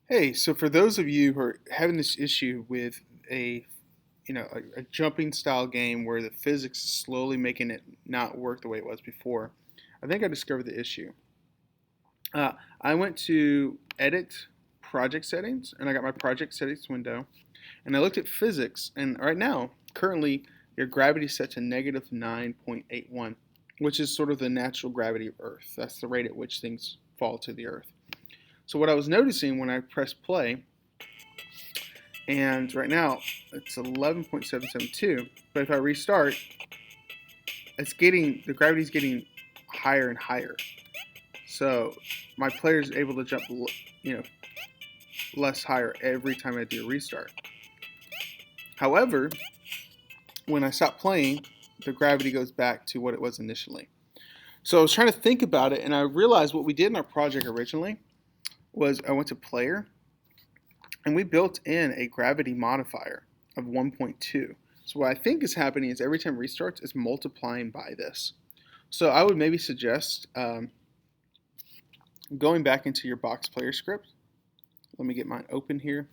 Hey, so for those of you who are having this issue with a jumping style game where the physics is slowly making it not work the way it was before, I think I discovered the issue. I went to edit project settings and I got my project settings window and I looked at physics, and right now, currently, your gravity is set to negative 9.81, which is sort of the natural gravity of Earth. That's the rate at which things fall to the Earth. So what I was noticing when I pressed play, and right now it's 11.772, but if I restart, the gravity's getting higher and higher. So my player is able to jump, you know, less higher every time I do a restart. However, when I stop playing, the gravity goes back to what it was initially. So I was trying to think about it, and I realized what we did in our project originally was I went to player, and we built in a gravity modifier of 1.2. So what I think is happening is every time it restarts, it's multiplying by this. So I would maybe suggest going back into your box player script. Let me get mine open here.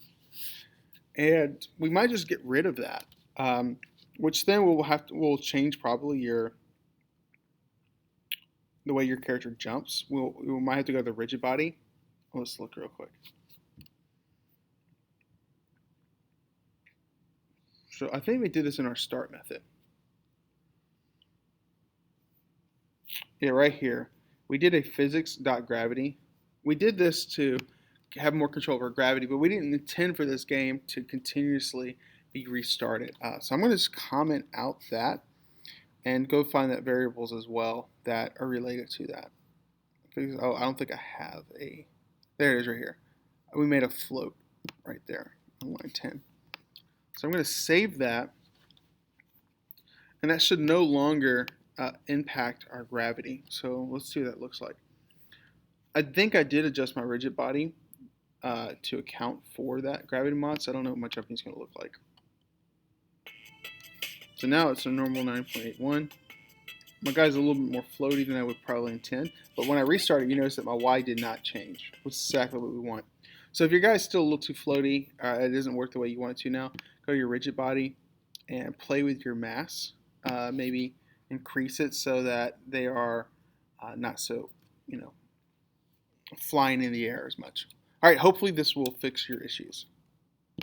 And we might just get rid of that, which then we'll change probably the way your character jumps. We might have to go to the rigid body. Let's look real quick. So I think we did this in our start method. Yeah, right here. We did a physics.gravity. We did this to have more control over gravity, but we didn't intend for this game to continuously be restarted. So I'm going to just comment out that and go find that variables as well that are related to that. Oh, I don't think I have a. There it is right here. We made a float right there on line 10. So I'm going to save that, and that should no longer impact our gravity. So let's see what that looks like. I think I did adjust my rigid body to account for that gravity mod, so I don't know what my jumping is going to look like. So now it's a normal 9.81. My guy's a little bit more floaty than I would probably intend, but when I restarted, you notice that my Y did not change, which is exactly what we want. So if your guy's still a little too floaty, it doesn't work the way you want it to now, go to your rigid body and play with your mass. Maybe increase it so that they are not so, flying in the air as much. All right, hopefully this will fix your issues.